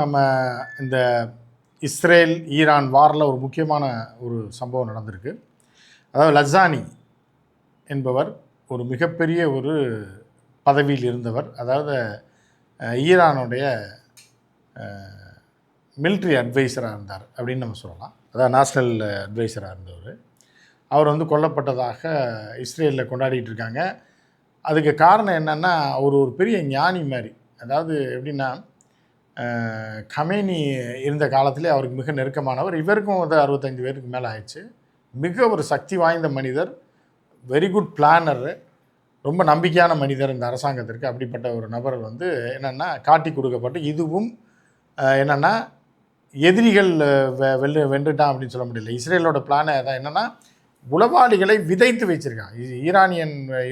நம்ம இந்த Israel Iran வாரில் ஒரு முக்கியமான ஒரு சம்பவம் நடந்திருக்கு. அதாவது லஜானி என்பவர் ஒரு மிகப்பெரிய ஒரு பதவியில் இருந்தவர். அதாவது ஈரானுடைய மிலிட்ரி அட்வைசராக இருந்தார் அப்படின்னு நம்ம சொல்லலாம். அதாவது நேஷ்னல் அட்வைசராக இருந்தவர். அவர் வந்து கொல்லப்பட்டதாக இஸ்ரேலில் கொண்டாடிட்டு இருக்காங்க. அதுக்கு காரணம் என்னென்னா, அவர் ஒரு பெரிய ஞானி மாதிரி. அதாவது எப்படின்னா, கமேனி இருந்த காலத்திலே அவருக்கு மிக நெருக்கமானவர். இவருக்கும் வந்து 65 பேருக்கு மேலே ஆயிடுச்சு. மிக ஒரு சக்தி வாய்ந்த மனிதர், வெரி குட் பிளானர், ரொம்ப நம்பிக்கையான மனிதர் இந்த அரசாங்கத்திற்கு. அப்படிப்பட்ட ஒரு நபர் வந்து என்னென்னா காட்டி கொடுக்கப்பட்டு, இதுவும் என்னென்னா எதிரிகள் வென்றுட்டான் அப்படின்னு சொல்ல முடியல. இஸ்ரேலோட பிளானை தான் என்னென்னா, உளவாளிகளை விதைத்து வச்சுருக்காங்க.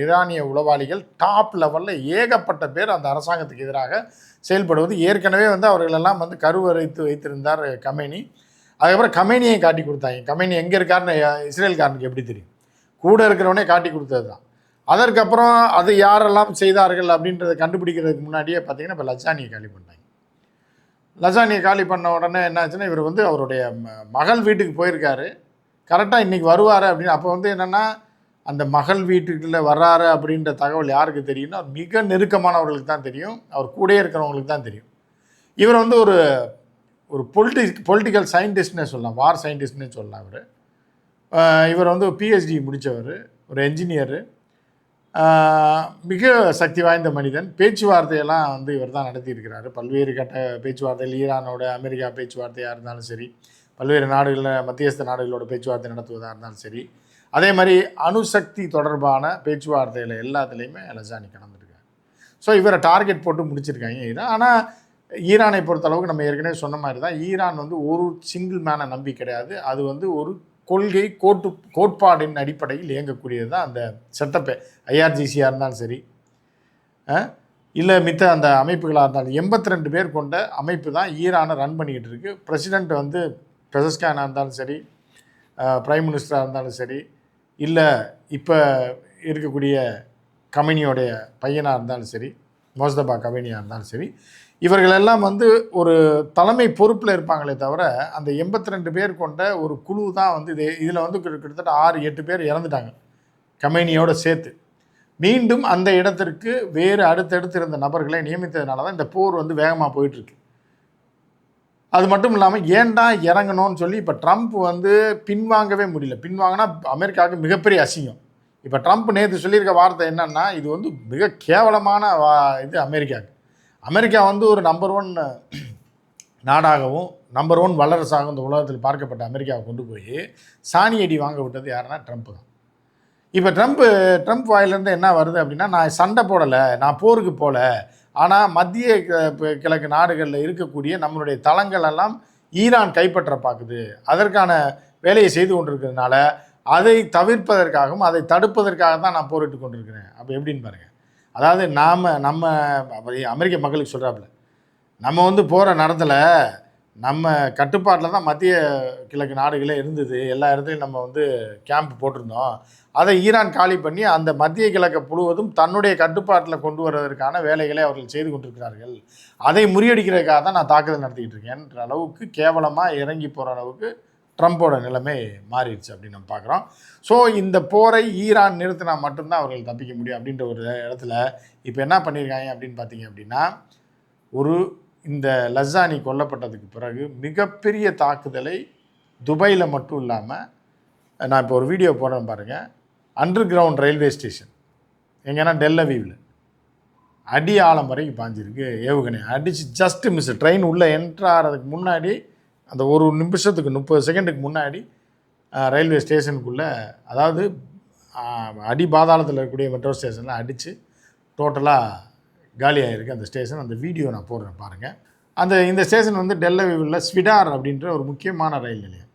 ஈரானிய உளவாளிகள் டாப் லெவலில் ஏகப்பட்ட பேர் அந்த அரசாங்கத்துக்கு எதிராக செயல்படுவது. ஏற்கனவே வந்து அவர்களெல்லாம் வந்து கருவறைத்து வைத்திருந்தார் கமேனி. அதுக்கப்புறம் கமேனியை காட்டி கொடுத்தாங்க. கமேனி எங்கே இருக்காருன்னு இஸ்ரேல்காரனுக்கு எப்படி தெரியும்? கூட இருக்கிறவனே காட்டி கொடுத்தது தான். அதற்கப்புறம் அது யாரெல்லாம் செய்தார்கள் அப்படின்றத கண்டுபிடிக்கிறதுக்கு முன்னாடியே பார்த்தீங்கன்னா, இப்போ லஜானியை காலி பண்ணாங்க. லஜானியை காலி பண்ண உடனே என்னாச்சுன்னா, இவர் வந்து அவருடைய மகள் வீட்டுக்கு போயிருக்காரு. கரெக்டாக இன்றைக்கி வருவார் அப்படின்னு. அப்போ வந்து என்னென்னா, அந்த மகள் வீட்டுக்குள்ளே வர்றாரு அப்படின்ற தகவல் யாருக்கு தெரியும்னா, மிக நெருக்கமானவர்களுக்கு தான் தெரியும். அவர் கூடயே இருக்கிறவங்களுக்கு தான் தெரியும். இவர் வந்து ஒரு பொலிட்டிக்கல் சயின்டிஸ்ட்னே சொல்லலாம், வார் சயின்டிஸ்ட்னே சொல்லலாம். இவர் வந்து பிஹெச்டி முடித்தவர், ஒரு என்ஜினியரு, மிக சக்தி வாய்ந்த மனிதன். பேச்சுவார்த்தையெல்லாம் வந்து இவர் தான் நடத்தியிருக்கிறாரு. பல்வேறு கட்ட பேச்சுவார்த்தைகள், ஈரானோட அமெரிக்கா பேச்சுவார்த்தையாக இருந்தாலும் சரி, பல்வேறு நாடுகளில் மத்தியஸ்த நாடுகளோட பேச்சுவார்த்தை நடத்துவதாக இருந்தாலும் சரி, அதே மாதிரி அணுசக்தி தொடர்பான பேச்சுவார்த்தையில் எல்லாத்துலேயுமே லஜானி கலந்துருக்காங்க. ஸோ இவரை டார்கெட் போட்டு முடிச்சிருக்காங்க ஈரான். ஆனால் ஈரானை பொறுத்தளவுக்கு நம்ம ஏற்கனவே சொன்ன மாதிரி தான், ஈரான் வந்து ஒரு சிங்கிள் மேனை நம்பி கிடையாது. அது வந்து ஒரு கொள்கை கோட்பாடின் அடிப்படையில் இயங்கக்கூடியது தான் அந்த செட்டப்பே. ஐஆர்ஜிசியாக இருந்தாலும் சரி, இல்லை மித்த அந்த அமைப்புகளாக இருந்தாலும் 82 பேர் கொண்ட அமைப்பு தான் ஈரானை ரன் பண்ணிக்கிட்டு இருக்குது. பிரசிடெண்ட் வந்து பெசஸ்கானாக இருந்தாலும் சரி, பிரைம் மினிஸ்டராக இருந்தாலும் சரி, இல்லை இப்போ இருக்கக்கூடிய கமேனியோடைய பையனாக இருந்தாலும் சரி, மோஸ்தபா கமேனியாக இருந்தாலும் சரி, இவர்களெல்லாம் வந்து ஒரு தலைமை பொறுப்பில் இருப்பாங்களே தவிர, அந்த 82 பேர் கொண்ட ஒரு குழு தான் வந்து இதில் வந்து கிட்டத்தட்ட 6-8 பேர் இறந்துட்டாங்க கமேனியோடு சேர்த்து. மீண்டும் அந்த இடத்திற்கு வேறு அடுத்தடுத்து இருந்த நபர்களை நியமித்ததுனால தான் இந்த போர் வந்து வேகமாக போயிட்டுருக்கு. அது மட்டும் இல்லாமல் ஏன்டா இறங்கணும்னு சொல்லி இப்போ ட்ரம்ப் வந்து பின்வாங்கவே முடியல. பின்வாங்கினா அமெரிக்காவுக்கு மிகப்பெரிய அசிங்கம். இப்போ ட்ரம்ப் நேற்று சொல்லியிருக்க வார்த்தை என்னன்னா, இது வந்து மிக கேவலமான இது அமெரிக்காவுக்கு. அமெரிக்கா வந்து ஒரு நம்பர் 1 நாடாகவும் நம்பர் 1 வல்லரசாகவும் இந்த உலகத்தில் பார்க்கப்பட்ட அமெரிக்காவை கொண்டு போய் சாணியடி வாங்க விட்டது யாருன்னா ட்ரம்ப் தான். இப்போ ட்ரம்ப் வாயிலேருந்து என்ன வருது அப்படின்னா, நான் சண்டை போடலை, நான் போருக்கு போகல, ஆனால் மத்திய கிழக்கு நாடுகளில் இருக்கக்கூடிய நம்மளுடைய தளங்கள் எல்லாம் ஈரான் கைப்பற்ற பார்க்குது, அதற்கான வேலையை செய்து கொண்டிருக்கிறதுனால அதை தவிர்ப்பதற்காகவும் அதை தடுப்பதற்காக தான் நான் போரிட்டு கொண்டிருக்கிறேன். அப்போ எப்படின்னு பாருங்கள். அதாவது நம்ம அமெரிக்க மக்களுக்கு சொல்கிறாப்புல, நம்ம வந்து போகிற நடத்தலை, நம்ம கட்டுப்பாட்டில் தான் மத்திய கிழக்கு நாடுகளே இருந்தது, எல்லா இடத்துலையும் நம்ம வந்து கேம்ப் போட்டிருந்தோம், அதை ஈரான் காலி பண்ணி அந்த மத்திய கிழக்கு முழுவதும் தன்னுடைய கட்டுப்பாட்டில் கொண்டு வருவதற்கான வேலைகளை அவர்கள் செய்து கொண்டிருக்கிறார்கள், அதை முறியடிக்கிறதுக்காக தான் நான் தாக்குதல் நடத்திக்கிட்டு இருக்கேன்ற அளவுக்கு கேவலமாக இறங்கி போகிற அளவுக்கு ட்ரம்ப்போட நிலைமை மாறிடுச்சு அப்படின்னு நம்ம பார்க்குறோம். ஸோ இந்த போரை ஈரான் நிறுத்தினா மட்டும்தான் அவர்கள் தப்பிக்க முடியும் அப்படின்ற ஒரு இடத்துல இப்போ என்ன பண்ணியிருக்காங்க அப்படின்னு பார்த்தீங்க அப்படின்னா, இந்த லஜானி கொல்லப்பட்டதுக்கு பிறகு மிகப்பெரிய தாக்குதலை துபாயில் மட்டும் இல்லாமல், நான் இப்போ ஒரு வீடியோ போடுறேன் பாருங்கள், அண்டர் கிரவுண்ட் ரயில்வே ஸ்டேஷன் எங்கன்னா டெல்லவீவில் அடி ஆழம் வரைக்கும் பாஞ்சிருக்கு ஏவுகணை. அடித்து ஜஸ்ட்டு மிஸ், ட்ரெயின் உள்ளே என்ட்ராகிறதுக்கு முன்னாடி அந்த ஒரு நிமிஷத்துக்கு 30 செகண்டுக்கு முன்னாடி ரயில்வே ஸ்டேஷனுக்குள்ளே, அதாவது அடி பாதாளத்தில் இருக்கக்கூடிய மெட்ரோ ஸ்டேஷனில் அடித்து டோட்டலாக காலியாகிருக்கு அந்த ஸ்டேஷன். அந்த வீடியோ நான் போடுறேன் பாருங்கள். இந்த ஸ்டேஷன் வந்து டெல்லவீவில் ஸ்விடார் அப்படின்ற ஒரு முக்கியமான ரயில் நிலையம்.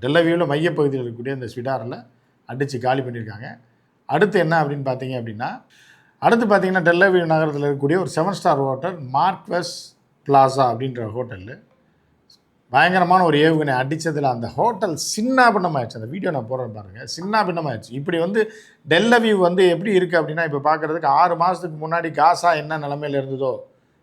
டெல்லவீவில் மையப்பகுதியில் இருக்கக்கூடிய இந்த ஸ்விடாரில் அடித்து காலி பண்ணியிருக்காங்க. அடுத்து என்ன அப்படின்னு பார்த்தீங்க அப்படின்னா, டெல்லவீவ் நகரத்தில் இருக்கக்கூடிய ஒரு 7 ஸ்டார் ஹோட்டல் மார்க்வெஸ் பிளாசா அப்படின்ற ஹோட்டலில் பயங்கரமான ஒரு ஏவுகணை அடித்ததில் அந்த ஹோட்டல் சின்னாபின்னமாகிடுச்சு. அந்த வீடியோ நான் போடுறேன் பாருங்கள், சின்னாபின்னமாகிடுச்சு. இப்படி வந்து டெல்லவீவ் வந்து எப்படி இருக்குது அப்படின்னா, இப்போ பார்க்குறதுக்கு 6 மாதத்துக்கு முன்னாடி காசா என்ன நிலைமையில் இருந்ததோ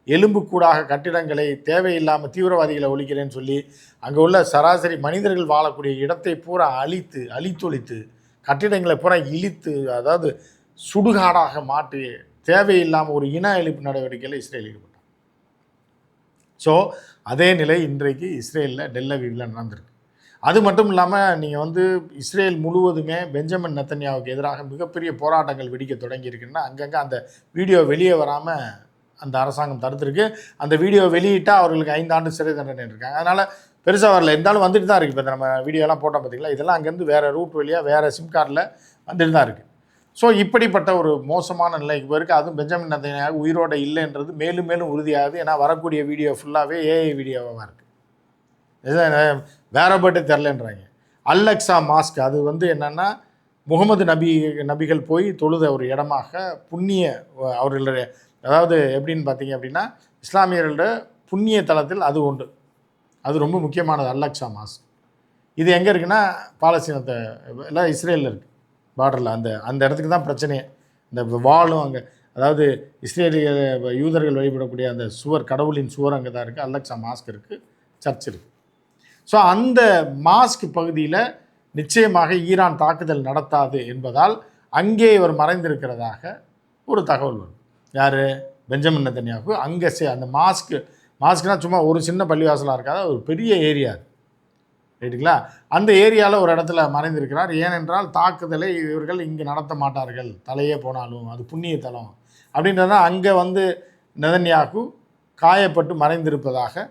எலும்புக்கூடாக கட்டிடங்களை தேவையில்லாமல் தீவிரவாதிகளை ஒழிக்கிறேன்னு சொல்லி அங்கே உள்ள சராசரி மனிதர்கள் வாழக்கூடிய இடத்தை பூரா அழித்தொழித்து கட்டிடங்களை பூரா இழித்து, அதாவது சுடுகாடாக மாற்றி தேவையில்லாமல் ஒரு இன அழிப்பு நடவடிக்கையில் இஸ்ரேல் ஈடுபட்டாங்க. ஸோ அதே நிலை இன்றைக்கு இஸ்ரேலில் டெல் அவீவில் நடந்திருக்கு. அது மட்டும் இல்லாமல் நீங்கள் வந்து இஸ்ரேல் முழுவதுமே பெஞ்சமின் நெத்தன்யாவுக்கு எதிராக மிகப்பெரிய போராட்டங்கள் வெடிக்க தொடங்கியிருக்குன்னா அங்கங்கே அந்த வீடியோ வெளியே வராமல் அந்த அரசாங்கம் தடுத்துருக்கு. அந்த வீடியோ வெளியிட்டால் அவர்களுக்கு 5 ஆண்டு சிறை தண்டனை இருக்காங்க. அதனால் பெருசாக வரல, இருந்தாலும் வந்துட்டு தான் இருக்குது. இப்போ நம்ம வீடியோலாம் போட்டோம் பார்த்தீங்களா, இதெல்லாம் அங்கேருந்து வேறு ரூட் வழியாக வேறு சிம் கார்டில் வந்துட்டு தான் இருக்குது. ஸோ இப்படிப்பட்ட ஒரு மோசமான நிலைக்கு போயிருக்கு. அதுவும் பெஞ்சமின் நெத்தன்யாகு உயிரோடு இல்லைன்றது மேலும் மேலும் உறுதியாகுது. ஏன்னா வரக்கூடிய வீடியோ ஃபுல்லாகவே ஏஐ வீடியோவாக இருக்குது. வேற பட்டு தெரிலன்றாங்க. அல்லக்ஸா மாஸ்க் அது வந்து என்னென்னா முகமது நபிகள் போய் தொழுத ஒரு இடமாக புண்ணிய அவர்களுடைய, அதாவது எப்படின்னு பார்த்தீங்க அப்படின்னா இஸ்லாமியர்களோட புண்ணிய தலத்தில் அது உண்டு. அது ரொம்ப முக்கியமானது அல்லக்ஸா மாஸ்க். இது எங்கே இருக்குன்னா பாலஸ்தீனத்தை இல்லை இஸ்ரேலில் இருக்குது, பார்டரில். அந்த இடத்துக்கு தான் பிரச்சனையே. இந்த வாலும் அங்கே, அதாவது இஸ்ரேலிய யூதர்கள் வழிபடக்கூடிய அந்த சுவர், கடவுளின் சுவர் அங்கே தான் இருக்குது. அல்லக்ஸா மாஸ்க் இருக்குது, சர்ச் இருக்குது. ஸோ அந்த மாஸ்க் பகுதியில் நிச்சயமாக ஈரான் தாக்குதல் நடத்தாது என்பதால் அங்கே இவர் மறைந்திருக்கிறதாக ஒரு தகவல் வரும். யார்? பெஞ்சமின் நெத்தன்யாகு. அங்கே அந்த மாஸ்க்னால் சும்மா ஒரு சின்ன பள்ளிவாசலாக இருக்காத ஒரு பெரிய ஏரியா அது, ரைட்டுங்களா? அந்த ஏரியாவில் ஒரு இடத்துல மறைந்திருக்கிறார். ஏனென்றால் தாக்குதலை இவர்கள் இங்கு நடத்த மாட்டார்கள், தலையே போனாலும் அது புண்ணிய தலம் அப்படின்றத அங்கே வந்து நெதன்யாகு காயப்பட்டு மறைந்திருப்பதாக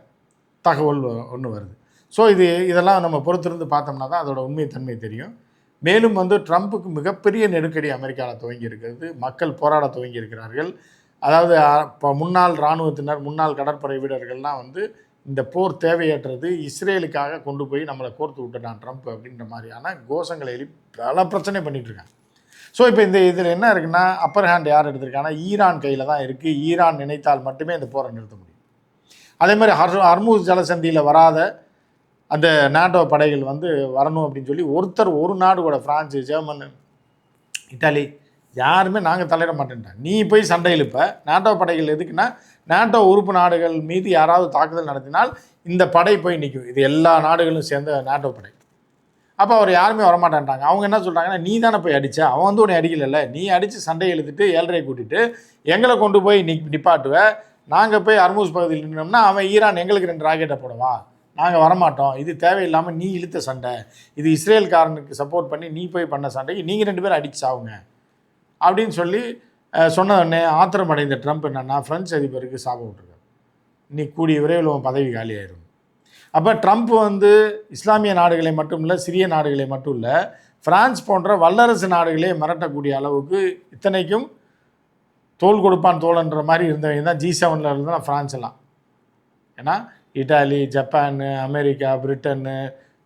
தகவல் ஒன்று வருது. ஸோ இதெல்லாம் நம்ம பொறுத்திருந்து பார்த்தோம்னா தான் அதோட உண்மைத்தன்மை தெரியும். மேலும் வந்து ட்ரம்ப்புக்கு மிகப்பெரிய நெருக்கடி அமெரிக்காவில் துவங்கி இருக்கிறது. மக்கள் போராட துவங்கி இருக்கிறார்கள். அதாவது இப்போ முன்னாள் இராணுவத்தினர், முன்னாள் கடற்படை வீரர்கள்லாம் வந்து இந்த போர் தேவையற்றது, இஸ்ரேலுக்காக கொண்டு போய் நம்மளை கோர்த்து விட்டுட்டான் ட்ரம்ப் அப்படின்ற மாதிரியான கோஷங்களை எழுப்பி பல பிரச்சனை பண்ணிகிட்ருக்காங்க. ஸோ இப்போ இதில் என்ன இருக்குன்னா, அப்பர் ஹேண்ட் யார் எடுத்திருக்காங்கன்னா ஈரான் கையில் தான் இருக்குது. ஈரான் நினைத்தால் மட்டுமே இந்த போரை நிறுத்த முடியும். அதே மாதிரி ஹர்மூஸ் ஜலசந்தியில் வராத அந்த நாட்டோ படைகள் வந்து வரணும் அப்படின்னு சொல்லி ஒரு நாடு கூட, ஃப்ரான்ஸு, ஜெர்மனு, இட்டாலி யாருமே நாங்கள் தலையிட மாட்டேன்ட்டாங்க. நீ போய் சண்டை இழுப்ப. நாட்டோ படைகள் எதுக்குன்னா, நாட்டோ உறுப்பு நாடுகள் மீது யாராவது தாக்குதல் நடத்தினால் இந்த படை போய் நிற்கும். இது எல்லா நாடுகளும் சேர்ந்த நாட்டோ படை. அப்போ அவர் யாருமே வரமாட்டேன்ட்டாங்க. அவங்க என்ன சொல்கிறாங்கன்னா, நீ தானே போய் அடித்தா, அவன் வந்து உன்னை அடிக்கலைல்ல, நீ அடித்து சண்டையை இழுத்துட்டு ஏழரை கூட்டிட்டு எங்களை கொண்டு போய் நிப்பாட்டுவேன். நாங்கள் போய் ஹர்மூஸ் பகுதியில் நின்னோம்னா அவன் ஈரான் எங்களுக்கு 2 ராக்கெட்டை போடுவா, நாங்கள் வரமாட்டோம். இது தேவையில்லாமல் நீ இழுத்த சண்டை, இது இஸ்ரேல்காரனுக்கு சப்போர்ட் பண்ணி நீ போய் பண்ண சண்டைக்கு நீங்கள் 2 பேரும் அடிச்சு சாவுங்க அப்படின்னு சொல்லி சொன்னதொடனே ஆத்திரமடைந்த ட்ரம்ப் என்னன்னா பிரெஞ்சு அதிபருக்கு சாபம் விட்டுருக்காரு. நீ கூடிய விரைவில் உன் பதவி காலி ஆயிரும். அப்போ ட்ரம்ப் வந்து இஸ்லாமிய நாடுகளை மட்டும் இல்லை, சிறிய நாடுகளை மட்டும் இல்லை, பிரான்ஸ் போன்ற வல்லரசு நாடுகளே மிரட்டக்கூடிய அளவுக்கு, இத்தனைக்கும் தோல் கொடுப்பான் தோல்ன்ற மாதிரி இருந்தவங்க தான் G7 இருந்தால் ஃப்ரான்ஸ் எல்லாம். ஏன்னா Italy, Japan, America, Britain,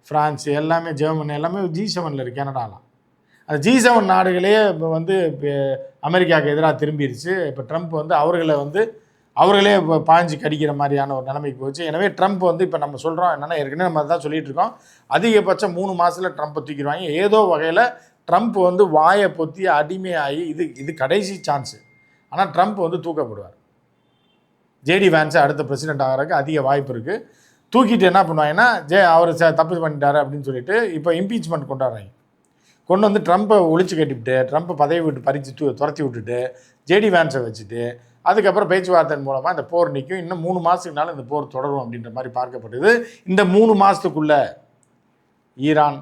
France எல்லாமே, ஜெர்மனி எல்லாமே G7 இருக்குது. கனடாலாம் அந்த G7 நாடுகளே இப்போ வந்து அமெரிக்காவுக்கு எதிராக திரும்பிடுச்சு. இப்போ ட்ரம்ப் வந்து அவர்களே இப்போ பாஞ்சு கடிக்கிற மாதிரியான ஒரு நிலைமைக்கு போச்சு. எனவே ட்ரம்ப் வந்து இப்போ நம்ம சொல்கிறோம் என்னென்னா, ஏற்கனவே நம்ம தான் சொல்லிகிட்டு இருக்கோம், அதிகபட்சம் 3 மாதத்தில் ட்ரம்ப்பை தூக்கிடுவாங்க. ஏதோ வகையில் ட்ரம்ப் வந்து வாயை பொத்தி அடிமையாகி இது கடைசி சான்ஸு. ஆனால் ட்ரம்ப் வந்து தூக்கப்படுவார். ஜேடி வான்ஸை அடுத்த பிரசிடென்ட் ஆகிறதுக்கு அதிக வாய்ப்பு இருக்குது. தூக்கிட்டு என்ன பண்ணுவாங்கன்னா, அவர் தப்பு பண்ணிட்டாரு அப்படின்னு சொல்லிட்டு இப்போ இம்பீச்மெண்ட் கொண்டாடுறாங்க. கொண்டு வந்து ட்ரம்ப்பை ஒழிச்சு கட்டிவிட்டு, ட்ரம்ப்பை பதவி விட்டு பறித்து துரத்தி விட்டுட்டு ஜேடி வான்ஸை வச்சுட்டு அதுக்கப்புறம் பேச்சுவார்த்தை மூலமாக இந்த போர் நிற்கும். இன்னும் 3 மாதத்துக்குனால இந்த போர் தொடரும் அப்படின்ற மாதிரி பார்க்கப்படுது. இந்த 3 மாதத்துக்குள்ளே ஈரான்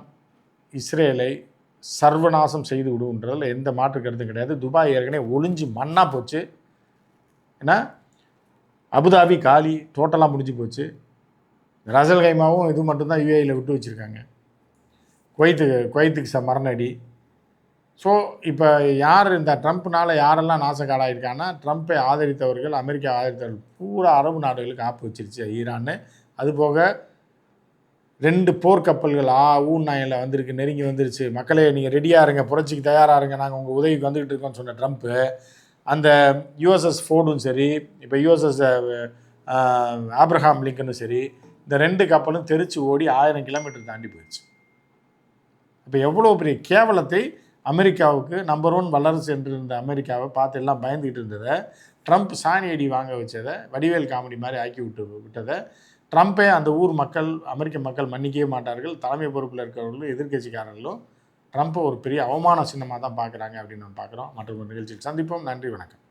இஸ்ரேலை சர்வநாசம் செய்து விடுன்றதில் எந்த மாற்று கருத்தும் கிடையாது. துபாய் ஏற்கனவே ஒளிஞ்சு மண்ணாக போச்சு. ஏன்னா அபுதாபி காலி, டோட்டலாக முடிஞ்சு போச்சு. ரசல் கைமாவும் இது மட்டும்தான் யுஏஇயில் விட்டு வச்சுருக்காங்க. குவைத்துக்கு மரணடி. ஸோ இப்போ யார் இந்த ட்ரம்ப்னால் யாரெல்லாம் நாசக்காடாயிருக்காங்கன்னா, ட்ரம்ப்பை ஆதரித்தவர்கள், அமெரிக்கா ஆதரித்தவர்கள் பூரா அரபு நாடுகளுக்கு ஆப்பு வச்சிருச்சு ஈரான்னு. அதுபோக 2 போர்க்கப்பல்கள் ஊநாயில் வந்திருக்கு, நெருங்கி வந்துருச்சு. மக்களே நீங்கள் ரெடியாக இருங்க, புரட்சிக்கு தயாராக இருங்க, நாங்கள் உங்கள் உதவிக்கு வந்துக்கிட்டு இருக்கோம்னு சொன்ன ட்ரம்ப்பு அந்த USS ஃபோர்டும் சரி, இப்போ USS ஆப்ரஹாம் லிங்கனும் சரி, இந்த 2 கப்பலும் தெரிச்சு ஓடி 1000 கிலோமீட்டர் தாண்டி போயிடுச்சு. இப்போ எவ்வளோ பெரிய கேவலத்தை அமெரிக்காவுக்கு நம்பர் 1 வல்லரசு என்று இருந்த அமெரிக்காவை பார்த்து எல்லாம் பயந்துக்கிட்டு இருந்ததை ட்ரம்ப் சாணி அடி வாங்க வச்சதை வடிவேல் காமெடி மாதிரி ஆக்கி விட்டதை ட்ரம்ப்பே அந்த ஊர் மக்கள் அமெரிக்க மக்கள் மன்னிக்கவே மாட்டார்கள். தலைமை பொறுப்பில் இருக்கிறவர்களும் எதிர்க்கட்சிக்காரர்களும் ட்ரம்ப்பை ஒரு பெரிய அவமான சின்னமாக தான் பார்க்குறாங்க அப்படின்னு நம்ம பார்க்குறோம். மற்றொரு நிகழ்ச்சியில் சந்திப்போம். நன்றி, வணக்கம்.